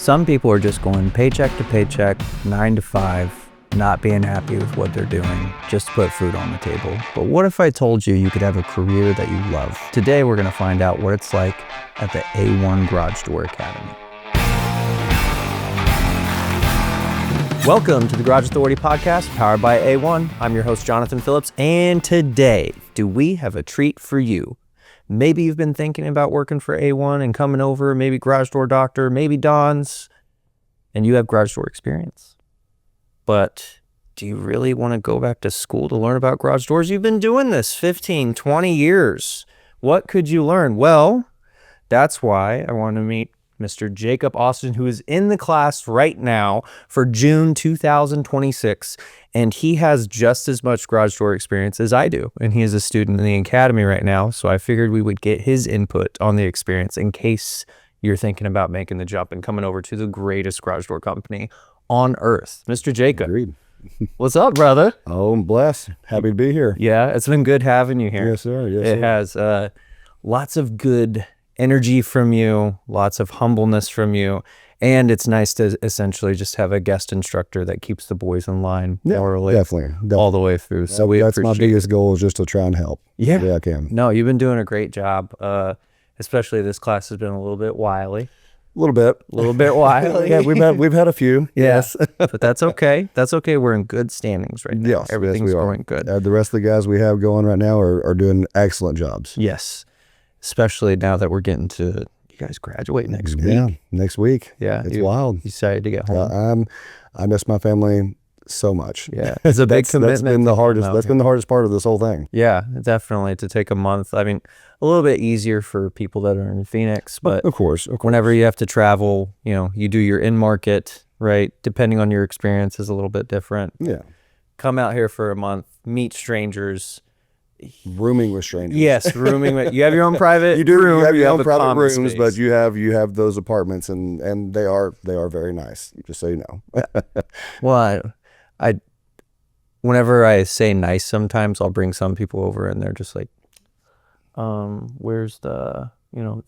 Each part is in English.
Some people are just going paycheck to paycheck, 9 to 5, not being happy with what they're doing, just to put food on the table. But what if I told you you could have a career that you love? Today, we're going to find out what it's like at the A1 Garage Door Academy. Welcome to the Garage Authority Podcast, powered by A1. I'm your host, Jonithan Phillips, and today, do we have a treat for you? Maybe you've been thinking about working for A1 and coming over, maybe Garage Door Doctor, maybe Don's, and you have garage door experience. But do you really want to go back to school to learn about garage doors? You've been doing this 15, 20 years. What could you learn? Well, that's why I want to meet Mr. Jacob Austin, who is in the class right now for June 2026, and he has just as much garage door experience as I do, and he is a student in the academy right now, so I figured we would get his input on the experience in case you're thinking about making the jump and coming over to the greatest garage door company on earth. Mr. Jacob. Agreed. What's up, brother? Oh, I'm blessed. Happy to be here. Yeah, it's been good having you here. Yes, sir. Yes, It has lots of good energy from you, lots of humbleness from you, and it's nice to essentially just have a guest instructor that keeps the boys in line morally, definitely all the way through. So that's my biggest goal, is just to try and help. Yeah, I can. No, you've been doing a great job. Especially this class has been a little bit wily. A little bit wily. Yeah, we've had a few. Yes, but that's okay. That's okay. We're in good standings right now. Yes, Everything's going good. The rest of the guys we have going right now are doing excellent jobs. Yes, especially now that we're getting to you guys graduate next week. Yeah, next week. Yeah, it's wild. You decided to get home. I miss my family so much. Yeah, it's a big commitment. That's been the hardest. That's been the hardest part of this whole thing. Yeah, definitely, to take a month. I mean, a little bit easier for people that are in Phoenix, but of course, whenever you have to travel, you do your in-market, right? Depending on your experience is a little bit different. Yeah. Come out here for a month, meet strangers. Rooming with strangers. Yes, rooming with, you have your own private you do room. you have your own private rooms, space. but you have those apartments, and they are very nice, just so you know. Well, I whenever I say nice, sometimes I'll bring some people over and they're just like, where's the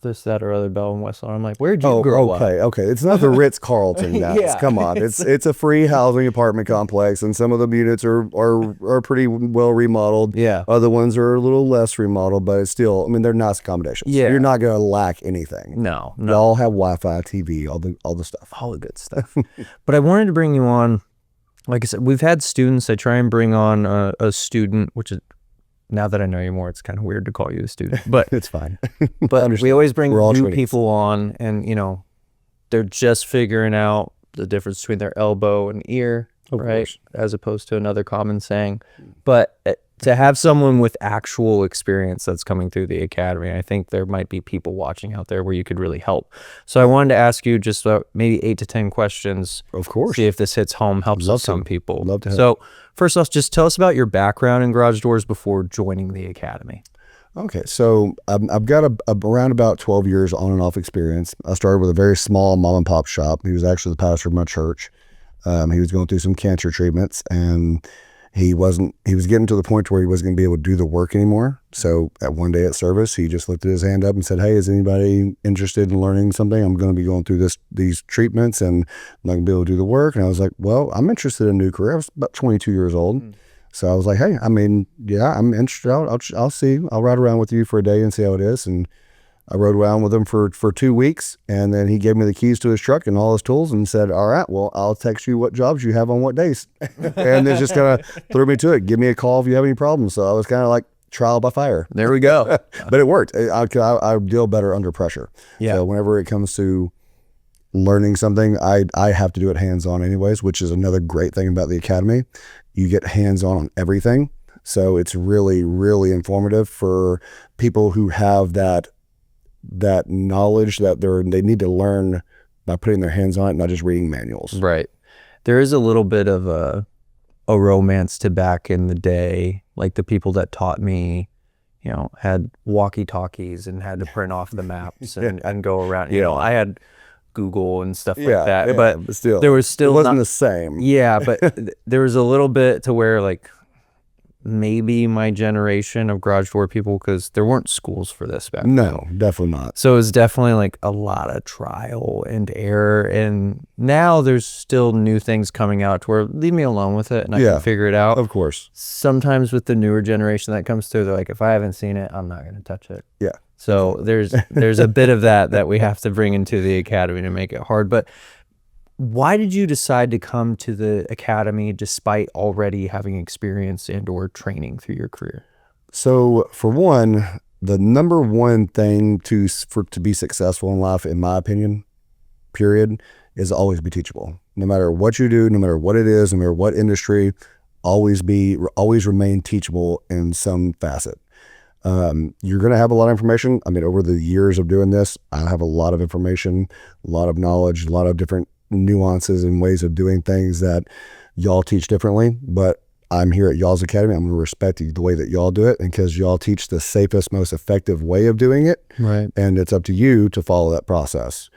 this, that, or other bell and whistle. I'm like, where'd you grow up? Okay. It's not the Ritz-Carlton, guys. Yeah. Come on. It's a free housing apartment complex, and some of the units are pretty well remodeled. Yeah. Other ones are a little less remodeled, but it's still, I mean, they're nice accommodations. Yeah. You're not going to lack anything. No. They all have Wi-Fi, TV, all the stuff. All the good stuff. But I wanted to bring you on. Like I said, we've had students. I try and bring on a student, which is, now that I know you more, it's kind of weird to call you a student, but it's fine. But we always bring new trainings. people on, and they're just figuring out the difference between their elbow and ear, Of right? course. As opposed to another common saying. But to have someone with actual experience that's coming through the academy, I think there might be people watching out there where you could really help. So I wanted to ask you just maybe 8 to 10 questions. Of course. See if this hits home, helps Love some to. people. Love to help. So first off, just tell us about your background in garage doors before joining the academy. Okay, so I've got around about 12 years on and off experience. I started with a very small mom and pop shop. He was actually the pastor of my church. He was going through some cancer treatments, and he was getting to the point where he wasn't going to be able to do the work anymore. So at one day at service, he just lifted his hand up and said, "Hey, is anybody interested in learning something? I'm going to be going through these treatments, and I'm not going to be able to do the work." And I was like, "Well, I'm interested in a new career." I was about 22 years old. So I was like, "Hey, I mean, yeah, I'm interested. I'll see. I'll ride around with you for a day and see how it is." And I rode around with him for 2 weeks, and then he gave me the keys to his truck and all his tools and said, "All right, well, I'll text you what jobs you have on what days." And then just kind of threw me to it. "Give me a call if you have any problems." So I was kind of like trial by fire. There we go. But it worked. I deal better under pressure. Yeah. So whenever it comes to learning something, I have to do it hands-on anyways, which is another great thing about the academy. You get hands-on everything. So it's really, really informative for people who have that knowledge that they need to learn by putting their hands on it, not just reading manuals. Right. There is a little bit of a romance to back in the day. Like the people that taught me, had walkie-talkies and had to print off the maps and go around. I had Google and stuff like that. But still, there was still it wasn't the same. Yeah, but there was a little bit to where like maybe my generation of garage door people, because there weren't schools for this back then. No, definitely not. So it was definitely like a lot of trial and error. And now there's still new things coming out to where leave me alone with it and I can figure it out. Of course. Sometimes with the newer generation that comes through, they're like, if I haven't seen it, I'm not going to touch it. Yeah. So there's a bit of that we have to bring into the academy to make it hard. But why did you decide to come to the academy despite already having experience and or training through your career? So for one, the number one thing to be successful in life, in my opinion, period, is always be teachable. No matter what you do, no matter what it is, no matter what industry, always remain teachable in some facet. You're going to have a lot of information. I mean, over the years of doing this, I have a lot of information, a lot of knowledge, a lot of different nuances and ways of doing things that y'all teach differently. But I'm here at y'all's academy. I'm going to respect the way that y'all do it, and because y'all teach the safest, most effective way of doing it. Right. And it's up to you to follow that process.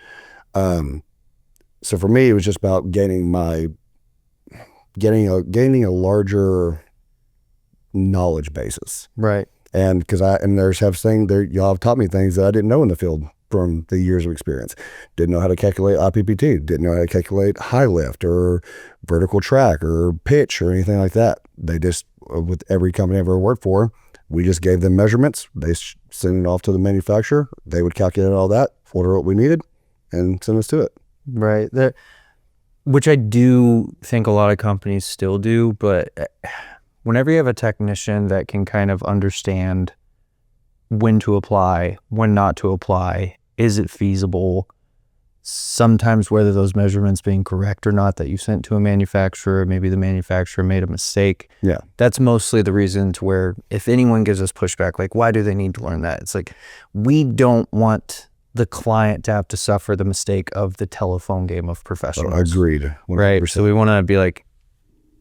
So for me, it was just about gaining a larger knowledge basis. Right. And because y'all have taught me things that I didn't know in the field from the years of experience. Didn't know how to calculate IPPT, didn't know how to calculate high lift or vertical track or pitch or anything like that. They just, with every company I've ever worked for, we just gave them measurements. They sent it off to the manufacturer. They would calculate all that, order what we needed, and send us to it. Right. Which I do think a lot of companies still do, but whenever you have a technician that can kind of understand when to apply, when not to apply, is it feasible, sometimes whether those measurements being correct or not that you sent to a manufacturer, maybe the manufacturer made a mistake. Yeah. That's mostly the reason to where if anyone gives us pushback, like, why do they need to learn that? It's like, we don't want the client to have to suffer the mistake of the telephone game of professionals. Agreed. 100%. Right. So we want to be like,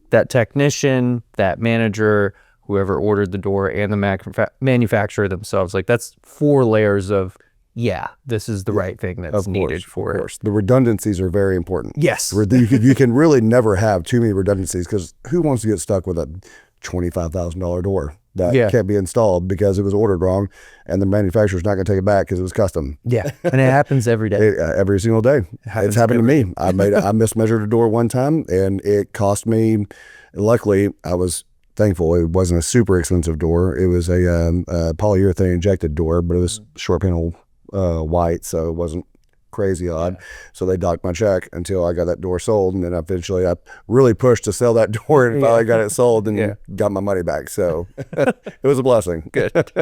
that technician, that manager, whoever ordered the door, and the manufacturer themselves, like, that's 4 layers of, this is the right thing that's needed for it. Of course. The redundancies are very important. Yes. You can really never have too many redundancies, because who wants to get stuck with a $25,000 door that can't be installed because it was ordered wrong and the manufacturer's not going to take it back because it was custom? Yeah. And it happens every day. Every single day. It's happened to me. I mismeasured a door one time, and it cost me, luckily, I was thankful it wasn't a super expensive door. It was a polyurethane injected door, but it was short panel white, so it wasn't crazy odd. So they docked my check until I got that door sold, and then eventually I really pushed to sell that door, and finally got it sold and got my money back. So it was a blessing. Good.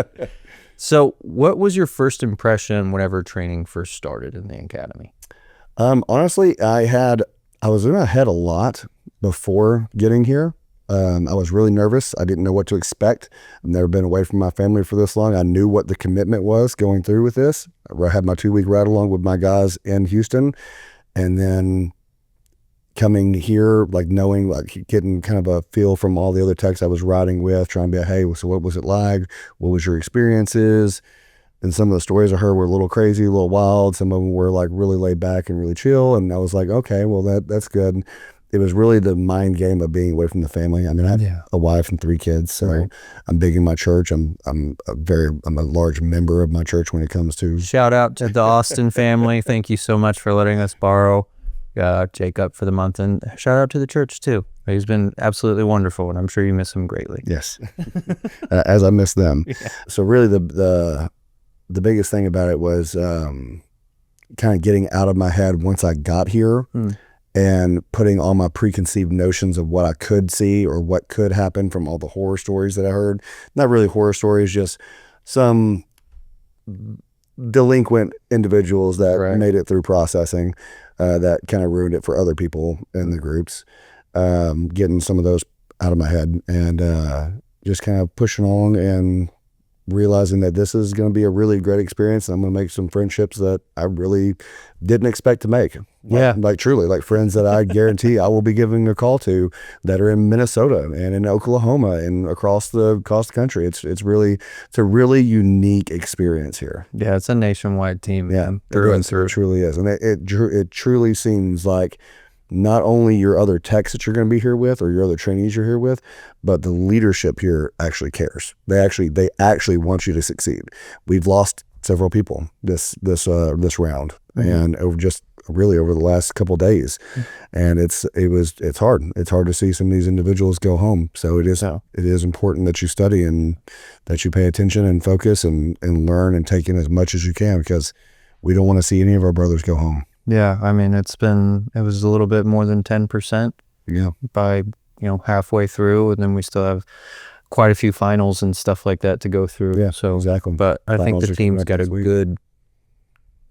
So what was your first impression whenever training first started in the academy? Honestly, I was in my head a lot before getting here. I was really nervous. I didn't know what to expect. I've never been away from my family for this long. I knew what the commitment was going through with this. I had my 2-week ride along with my guys in Houston, and then coming here, like knowing, like getting kind of a feel from all the other techs I was riding with, trying to be, hey, so what was it like? What was your experiences? And some of the stories I heard were a little crazy, a little wild. Some of them were like really laid back and really chill. And I was like, okay, well, that's good. It was really the mind game of being away from the family. I mean, I have a wife and 3 kids, so I'm big in my church. I'm a large member of my church when it comes to. Shout out to the Austin family. Thank you so much for letting us borrow Jacob for the month, and shout out to the church too. He's been absolutely wonderful, and I'm sure you miss him greatly. Yes, as I miss them. Yeah. So really, the biggest thing about it was kind of getting out of my head once I got here. And putting all my preconceived notions of what I could see or what could happen from all the horror stories that I heard. Not really horror stories, just some delinquent individuals that made it through processing that kind of ruined it for other people in the groups. Getting some of those out of my head and just kind of pushing along and realizing that this is going to be a really great experience. I'm going to make some friendships that I really didn't expect to make. Like truly, like friends that I guarantee I will be giving a call to that are in Minnesota and in Oklahoma and across the country. It's a really unique experience here. Yeah, it's a nationwide team. Yeah, through and through. It truly is, and it truly seems like not only your other techs that you're going to be here with or your other trainees you're here with, but the leadership here actually cares. They actually want you to succeed. We've lost several people this round, and over the last couple of days, and it's hard. It's hard to see some of these individuals go home. So it is important that you study and that you pay attention and focus and learn and take in as much as you can, because we don't want to see any of our brothers go home. Yeah, I mean, it was a little bit more than 10%. Yeah. By halfway through, and then we still have quite a few finals and stuff like that to go through. Yeah, so exactly. But I think the team's got a good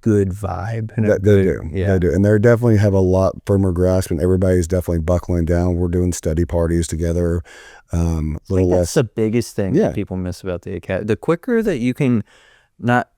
vibe. And they do, and they definitely have a lot firmer grasp, and everybody's definitely buckling down. We're doing study parties together. That's the biggest thing that people miss about the academy. The quicker that you can not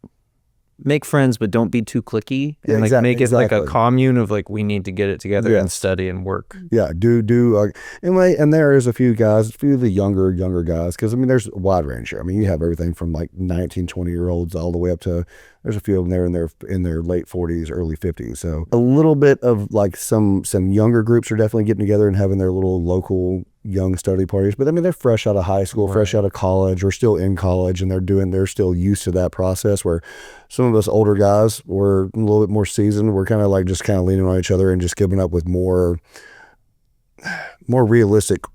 make friends, but don't be too cliquey, and make it like a commune of like, we need to get it together and study and work. Yeah, and there is a few of the younger guys, because I mean, there's a wide range here. I mean, you have everything from like 19, 20-year-olds all the way up to, there's a few of them there in their late 40s, early 50s. So a little bit of like some younger groups are definitely getting together and having their little local young study parties. But I mean, they're fresh out of high school, fresh out of college, or still in college, and they're still used to that process, where some of us older guys were a little bit more seasoned. We're kind of like just kind of leaning on each other and just giving up with more realistic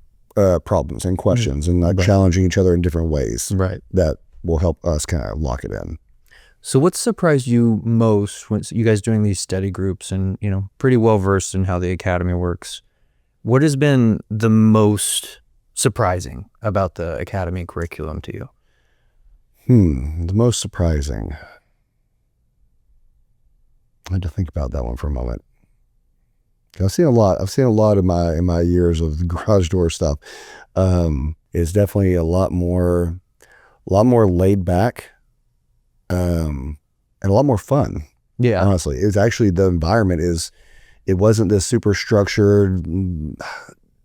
problems and questions, and like challenging each other in different ways. Right. That will help us kind of lock it in. So what surprised you most when you guys doing these study groups and, pretty well versed in how the academy works? What has been the most surprising about the academy curriculum to you? The most surprising. I had to think about that one for a moment. I've seen a lot in my years of the garage door stuff. It's definitely a lot more laid back, and a lot more fun. Yeah, honestly, it's actually, the environment it wasn't this super structured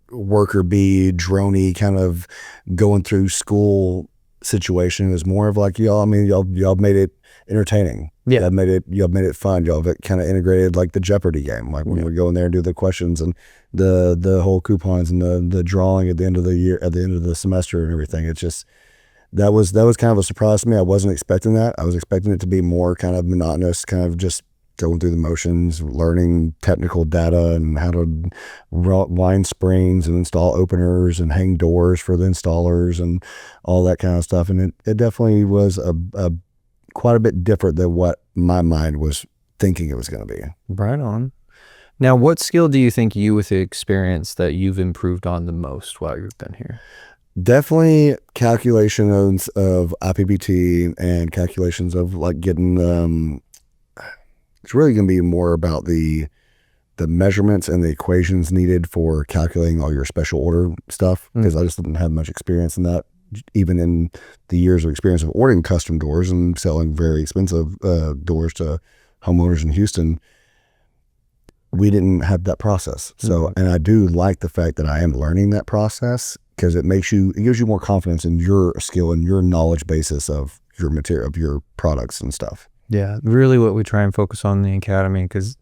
worker bee droney kind of going through school situation. It was more of like, y'all made it entertaining. Yeah, y'all made it fun. Y'all kind of integrated like the Jeopardy game, like when we go in there and do the questions and the whole coupons and the drawing at the end of the year, at the end of the semester and everything. It's just, that was kind of a surprise to me. I wasn't expecting that. I was expecting it to be more kind of monotonous, kind of just going through the motions, learning technical data and how to wind springs and install openers and hang doors for the installers and all that kind of stuff. And it definitely was a quite a bit different than what my mind was thinking it was going to be. Right on. Now, what skill do you think you, with the experience, that you've improved on the most while you've been here? Definitely calculations of IPPT and calculations of like getting, it's really going to be more about the measurements and the equations needed for calculating all your special order stuff, because I just didn't have much experience in that, even in the years of experience of ordering custom doors and selling very expensive doors to homeowners in Houston. We didn't have that process. So, and I do like the fact that I am learning that process, because it gives you more confidence in your skill and your knowledge basis of your material, of your products and stuff. Yeah, really what we try and focus on in the academy, because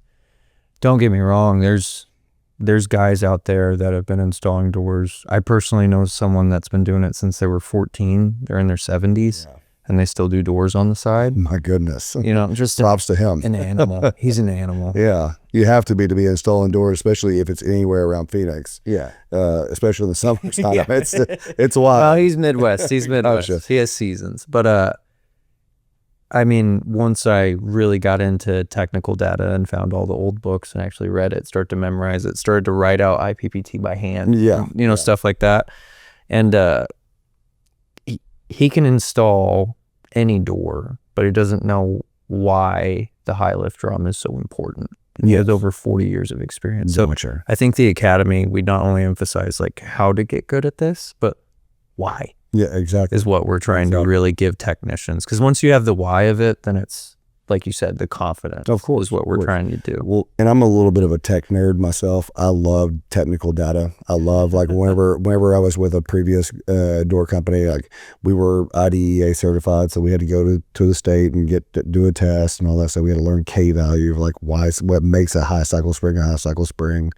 don't get me wrong, there's guys out there that have been installing doors. I personally know someone that's been doing it since they were 14. They're in their 70s. Yeah. And they still do doors on the side. My goodness. Just props to him. An animal. He's an animal. Yeah. You have to be installing doors, especially if it's anywhere around Phoenix. Yeah. Especially in the summertime. Yeah. It's wild. Well, he's Midwest. He's Midwest. Oh, he has seasons. But I mean, once I really got into technical data and found all the old books and actually read it, started to memorize it, started to write out IPPT by hand. Yeah. Stuff like that. And he can install any door, but he doesn't know why the high lift drum is so important. And he has over 40 years of experience. So I think the academy, we not only emphasize like how to get good at this, but why. Yeah, exactly. Is what we're trying to really give technicians. Because once you have the why of it, then it's, like you said, the confidence. Of course, is what we're trying to do. Well, and I'm a little bit of a tech nerd myself. I love technical data. I love, like, whenever I was with a previous door company, like, we were IDEA certified, so we had to go to the state and do a test and all that. So we had to learn K value of like what makes a high cycle spring a high cycle spring.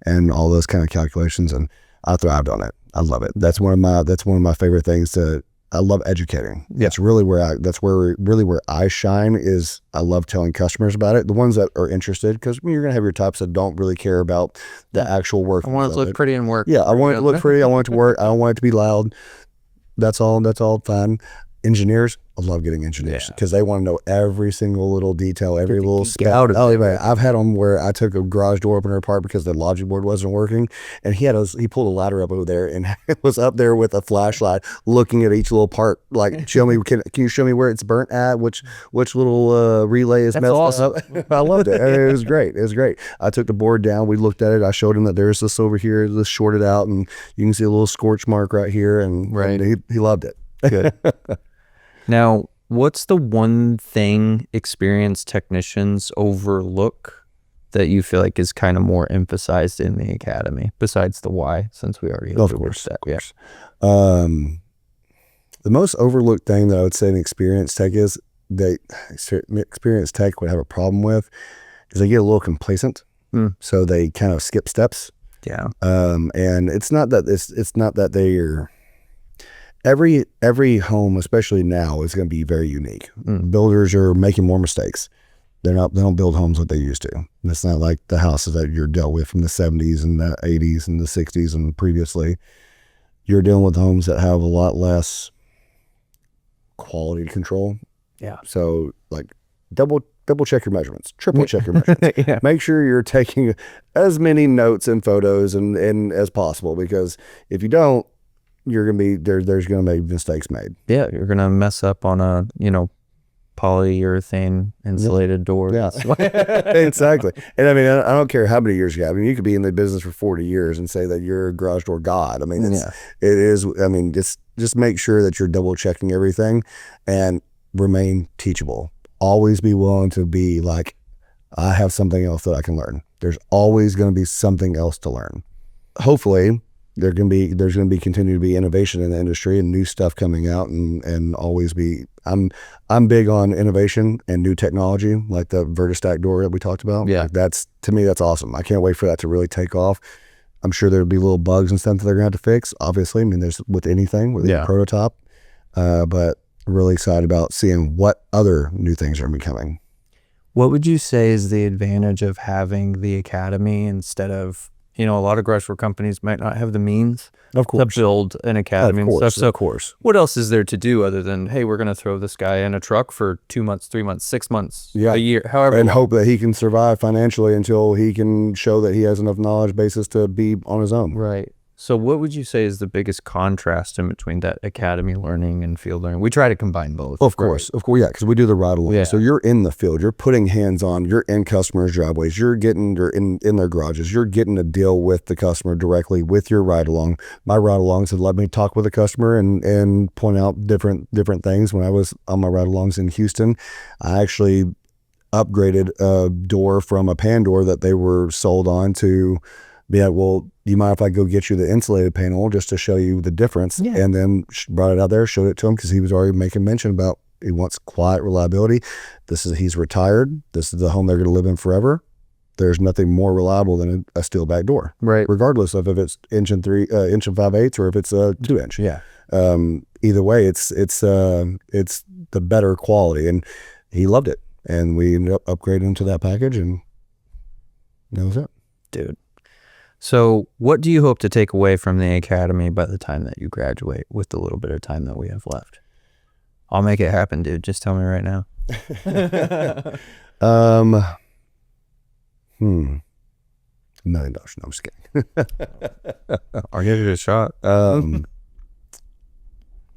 and all those kind of calculations. And I thrived on it. I love it. That's one of my favorite things. I love educating. That's really where I shine. Is I love telling customers about it. The ones that are interested, because you're gonna have your types that don't really care about the actual work. I want it to look pretty and work. Yeah, I want it to look pretty. I want it to work. I don't want it to be loud. That's all fine. Engineers, I love getting engineers because they want to know every single little detail, every little spec. Oh, man, I've had them where I took a garage door opener apart because the logic board wasn't working, and he pulled a ladder up over there and was up there with a flashlight looking at each little part, like, show me, can you show me where it's burnt at, which little relay is messed up. I loved it. It was great. I took the board down, we looked at it, I showed him that there's this over here, this shorted out, and you can see a little scorch mark right here, and he loved it. Good. Now, what's the one thing experienced technicians overlook that you feel like is kind of more emphasized in the academy, besides the why, since we already overlooked that? Yeah. The most overlooked thing that I would say an experienced tech is experienced tech would have a problem with is they get a little complacent. So they kind of skip steps. Yeah. And it's not that they're every home, especially now, is going to be very unique. Builders are making more mistakes. They don't build homes like they used to. And it's not like the houses that you're dealt with from the 70s and the 80s and the 60s and previously. You're dealing with homes that have a lot less quality control. Yeah. So like double check your measurements, triple check your measurements. Yeah. Make sure you're taking as many notes and photos and as possible, because if you don't, you're gonna be there's gonna be mistakes made. Yeah, you're gonna mess up on a polyurethane insulated door. Yeah, exactly. And I mean, I don't care how many years you have. I mean, you could be in the business for 40 years and say that you're a garage door god. I mean, it is. I mean, just make sure that you're double checking everything and remain teachable. Always be willing to be like, I have something else that I can learn. There's always going to be something else to learn. Hopefully, there's going to be continue to be innovation in the industry and new stuff coming out, and always be. I'm big on innovation and new technology, like the Vertistack door that we talked about. Yeah, like to me that's awesome. I can't wait for that to really take off. I'm sure there'll be little bugs and stuff that they're going to have to fix. Obviously, I mean, there's with anything with a prototype, but really excited about seeing what other new things are becoming. What would you say is the advantage of having the academy instead of, a lot of garage door companies might not have the means to build an academy and stuff. So, of course, what else is there to do other than, hey, we're going to throw this guy in a truck for 2 months, 3 months, 6 months, a year, however, and hope that he can survive financially until he can show that he has enough knowledge basis to be on his own. Right. So what would you say is the biggest contrast in between that academy learning and field learning? We try to combine both. Of course, yeah, because we do the ride along. Yeah. So you're in the field, you're putting hands on, you're in customers' driveways, you're in their garages, you're getting to deal with the customer directly with your ride along. My ride alongs had let me talk with a customer and point out different things. When I was on my ride alongs in Houston, I actually upgraded a door from a pan door that they were sold on to be like, well, do you mind if I go get you the insulated panel just to show you the difference? Yeah. And then brought it out there, showed it to him, because he was already making mention about he wants quiet reliability. He's retired. This is the home they're going to live in forever. There's nothing more reliable than a steel back door, right? Regardless of if it's inch and 5/8 or if it's a 2 inch. Yeah. Either way, it's the better quality, and he loved it. And we ended up upgrading him to that package, and that was it, dude. So what do you hope to take away from the academy by the time that you graduate, with the little bit of time that we have left? I'll make it happen, dude. Just tell me right now. $1 million. No, I'm just kidding. I'll give you a shot.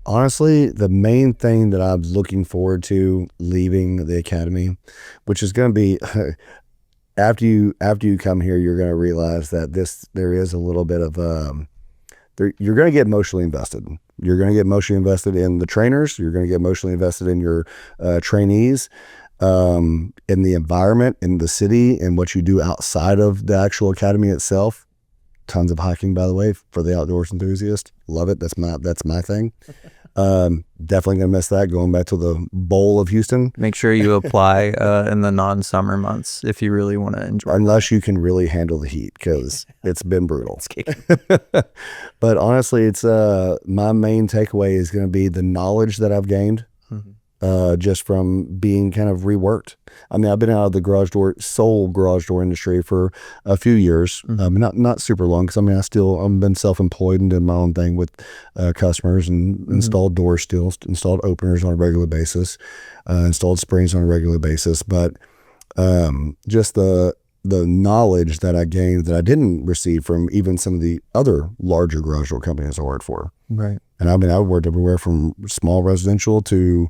Honestly, the main thing that I'm looking forward to leaving the academy, which is going to be after you come here, you're going to realize that there is a little bit of you're going to get emotionally invested. You're going to get emotionally invested in the trainers. You're going to get emotionally invested in your trainees, in the environment, in the city, and what you do outside of the actual academy itself. Tons of hiking, by the way, for the outdoors enthusiast. Love it. That's my thing. Definitely gonna miss that. Going back to the bowl of Houston, Make sure you apply in the non-summer months if you really want to enjoy. unless you can really handle the heat, because it's been brutal. But honestly, it's my main takeaway is going to be the knowledge that I've gained. Just from being kind of reworked. I mean, I've been out of the sole garage door industry for a few years. Not super long, because I mean, I've been self-employed and did my own thing with customers and installed doors, installed openers on a regular basis, installed springs on a regular basis. But just the knowledge that I gained that I didn't receive from even some of the other larger garage door companies I worked for. Right. And I mean, I worked everywhere from small residential to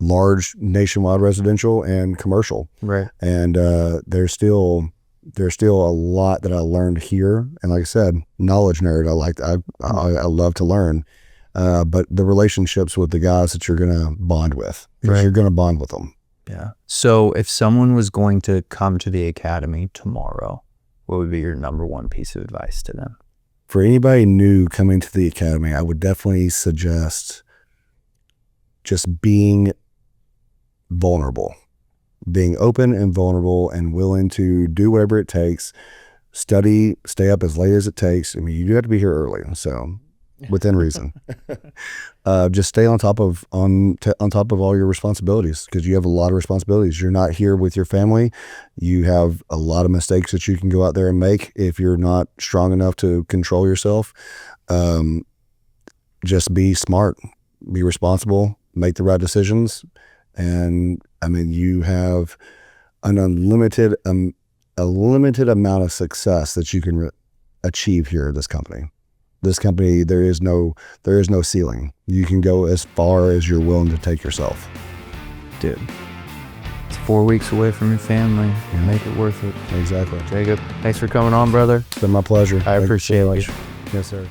large nationwide residential and commercial. Right. And there's still a lot that I learned here. And like I said, knowledge nerd. I love to learn. But the relationships with the guys that you're gonna bond with, because you're gonna bond with them. Yeah. So if someone was going to come to the academy tomorrow, what would be your number one piece of advice to them? For anybody new coming to the academy, I would definitely suggest just being vulnerable, being open and vulnerable and willing to do whatever it takes, study, stay up as late as it takes. I mean, you do have to be here early, so within reason. Just stay on top of all your responsibilities, because you have a lot of responsibilities. You're not here with your family. You have a lot of mistakes that you can go out there and make if you're not strong enough to control yourself. Just be smart, be responsible, make the right decisions. And I mean, you have an unlimited, a limited amount of success that you can achieve here at this company. This company, there is no ceiling. You can go as far as you're willing to take yourself. Dude, it's 4 weeks away from your family. Make it worth it. Exactly. Jacob, thanks for coming on, brother. It's been my pleasure. I appreciate it. Yes, sir.